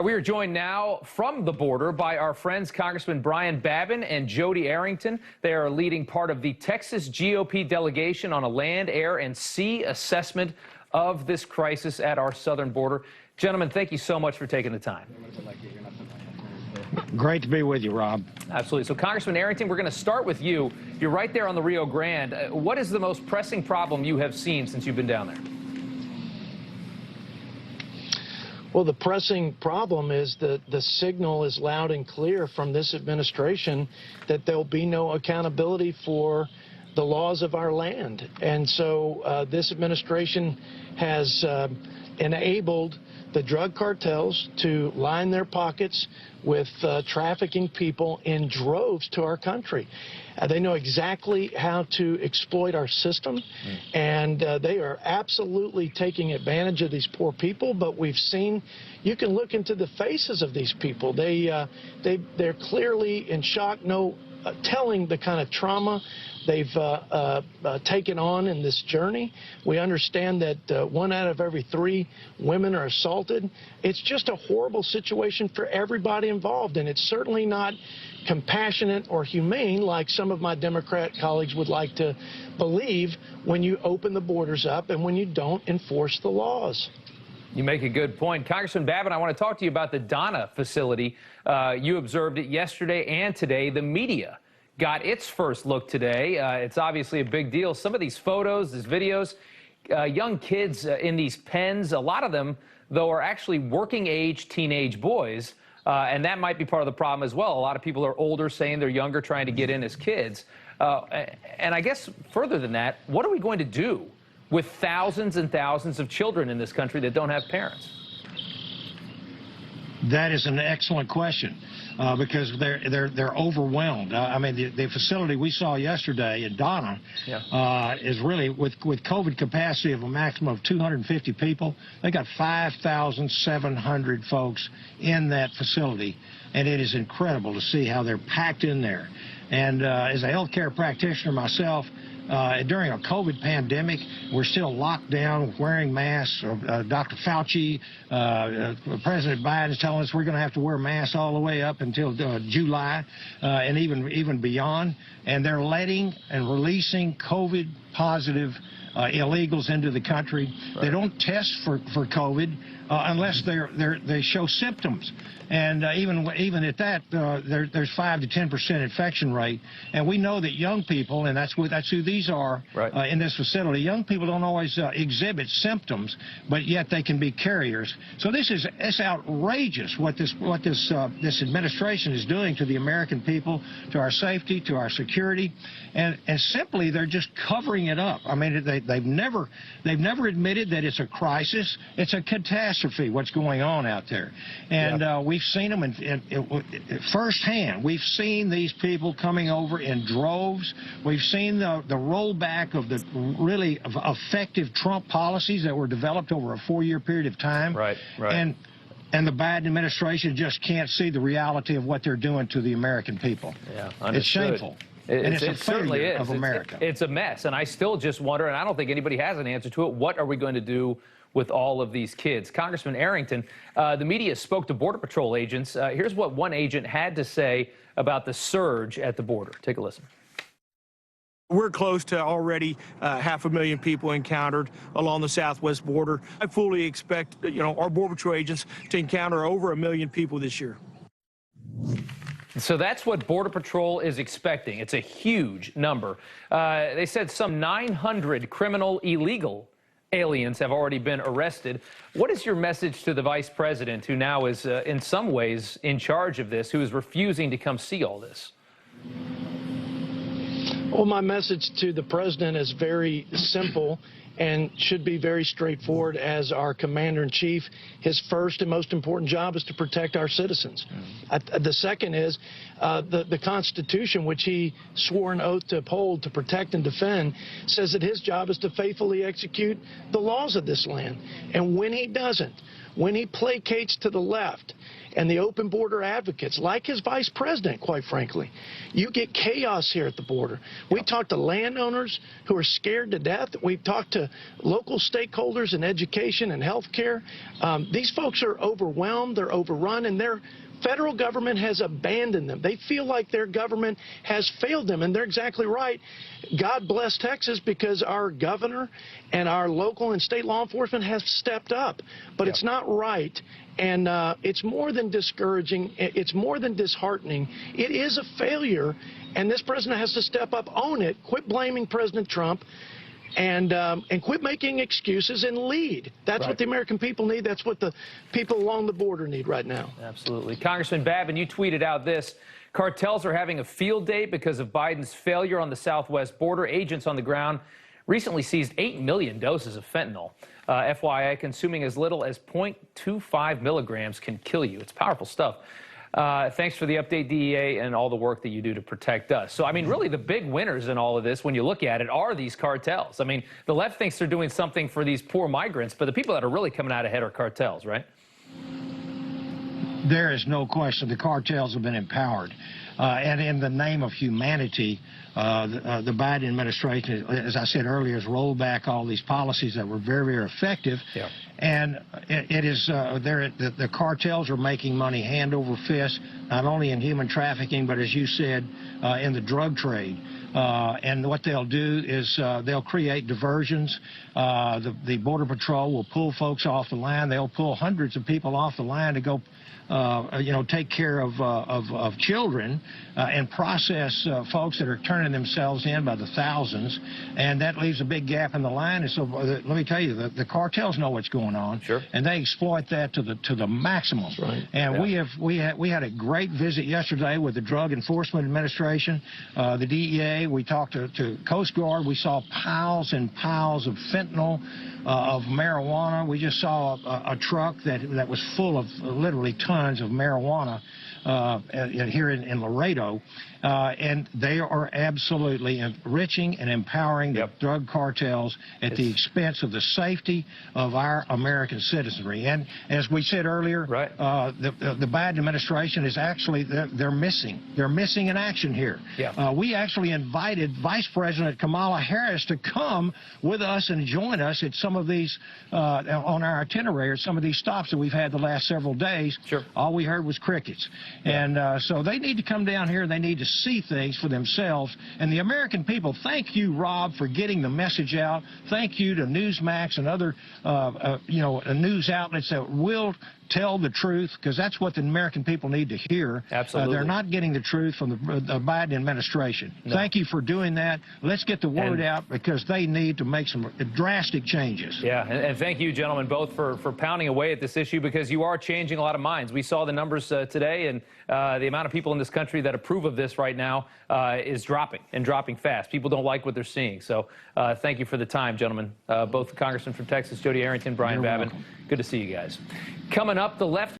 We are joined now from the border by our friends Congressmen Brian Babin and Jodey Arrington. They are leading part of the Texas GOP delegation on a land, air, and sea assessment of this crisis at our southern border. Gentlemen, thank you so much for taking the time. Great to be with you, Rob. Absolutely. So, Congressman Arrington, we're going to start with you. You're right there on the Rio Grande. What is the most pressing problem you have seen since you've been down there? Well, the pressing problem is that the signal is loud and clear from this administration that there'll be no accountability for the laws of our land. And so this administration has enabled the drug cartels to line their pockets with trafficking people in droves to our country. They know exactly how to exploit our system, and they are absolutely taking advantage of these poor people. But we've seen, you can look into the faces of these people. They're clearly in shock, telling the kind of trauma they've taken on in this journey. We understand that 1 out of every 3 women are assaulted. It's just a horrible situation for everybody involved, and it's certainly not compassionate or humane like some of my Democrat colleagues would like to believe when you open the borders up and when you don't enforce the laws. You make a good point. Congressman Babin, I want to talk to you about the Donna facility. You observed it yesterday and today. The media got its first look today. It's obviously a big deal. Some of these photos, these videos, young kids in these pens, a lot of them, though, are actually working-age teenage boys, and that might be part of the problem as well. A lot of people are older saying they're younger, trying to get in as kids. And I guess further than that, what are we going to do with thousands and thousands of children in this country that don't have parents? That is an excellent question because they're overwhelmed. I mean, the facility we saw yesterday in Donna is really with COVID capacity of a maximum of 250 people. They got 5,700 folks in that facility, and it is incredible to see how they're packed in there. And as a healthcare practitioner myself, during a COVID pandemic, we're still locked down wearing masks. Dr. Fauci, President Biden is telling us we're going to have to wear masks all the way up until July and even beyond. And they're letting and releasing COVID positive illegals into the country. Right. They don't test for COVID unless they show symptoms. And even at that, there's 5 to 10% infection rate. And we know that young people, and that's who these are in this facility. Young people don't always exhibit symptoms, but yet they can be carriers. So it's outrageous what this administration is doing to the American people, to our safety, to our security, and simply they're just covering it up. I mean, they've never admitted that it's a crisis. It's a catastrophe what's going on out there, and we've seen them firsthand. We've seen these people coming over in droves. We've seen the rollback of the really effective Trump policies that were developed over a 4-year period of time. Right. And the Biden administration just can't see the reality of what they're doing to the American people. Yeah, understood. It's shameful. And it's a failure of America. It's a mess, and I still just wonder, and I don't think anybody has an answer to it, what are we going to do with all of these kids? Congressman Arrington, the media spoke to Border Patrol agents. Here's what one agent had to say about the surge at the border. Take a listen. We're close to already 500,000 people encountered along the southwest border. I fully expect, our Border Patrol agents to encounter over 1 million people this year. So that's what Border Patrol is expecting. It's a huge number. They said some 900 criminal illegal aliens have already been arrested. What is your message to the vice president, who now is in some ways in charge of this, who is refusing to come see all this? Well, my message to the president is very simple and should be very straightforward. As our commander-in-chief, his first and most important job is to protect our citizens. The second is the Constitution, which he swore an oath to uphold, to protect and defend, says that his job is to faithfully execute the laws of this land. And when he doesn't, when he placates to the left and the open border advocates, like his vice president, quite frankly, you get chaos here at the border. We talked to landowners who are scared to death. We've talked to local stakeholders in education and health care. These folks are overwhelmed, they're overrun, and their federal government has abandoned them. They feel like their government has failed them, and they're exactly right. God bless Texas, because our governor and our local and state law enforcement have stepped up. But it's not right, and it's more than discouraging. It's more than disheartening. It is a failure, and this president has to step up, own it, quit blaming President Trump, and quit making excuses and lead. That's what the American people need. That's what the people along the border need right now. Absolutely. Congressman Babin, you tweeted out this: cartels are having a field day because of Biden's failure on the southwest border. Agents on the ground recently seized 8 million doses of fentanyl. FYI, consuming as little as 0.25 milligrams can kill you. It's powerful stuff. Thanks for the update, DEA, and all the work that you do to protect us. So, I mean, really the big winners in all of this, when you look at it, are these cartels. I mean, the left thinks they're doing something for these poor migrants, but the people that are really coming out ahead are cartels, right? There is no question the cartels have been empowered. And in the name of humanity, the Biden administration, as I said earlier, has rolled back all these policies that were very, very effective. Yeah. And it is the cartels are making money hand over fist, not only in human trafficking, but as you said, in the drug trade. And what they'll do is they'll create diversions. The Border Patrol will pull folks off the line. They'll pull hundreds of people off the line to go take care of children and process folks that are turning themselves in by the thousands, and that leaves a big gap in the line. And so let me tell you, the cartels know what's going on, and they exploit that to the maximum. Right. And we had a great visit yesterday with the Drug Enforcement Administration, the DEA. We talked to Coast Guard. We saw piles and piles of fentanyl, of marijuana. We just saw a truck that was full of literally tons of marijuana here in Laredo, and they are absolutely enriching and empowering the drug cartels at the expense of the safety of our American citizenry. And as we said earlier, the Biden administration is actually, they're missing in action here. We actually invited Vice President Kamala Harris to come with us and join us at some of these, on our itinerary, some of these stops that we've had the last several days. All we heard was crickets. And so they need to come down here, and they need to see things for themselves. And the American people, thank you, Rob, for getting the message out. Thank you to Newsmax and other news outlets that will tell the truth, because that's what the American people need to hear. Absolutely. They're not getting the truth from the Biden administration. Thank you for doing that. Let's get the word out, because they need to make some drastic changes. Yeah, and thank you, gentlemen, both for pounding away at this issue, because you are changing a lot of minds. We saw the numbers today, and the amount of people in this country that approve of this right now is dropping, and dropping fast. People don't like what they're seeing. So thank you for the time, gentlemen. Both the Congressman from Texas, Jodey Arrington, Brian Babin. Good to see you guys. Coming up, the left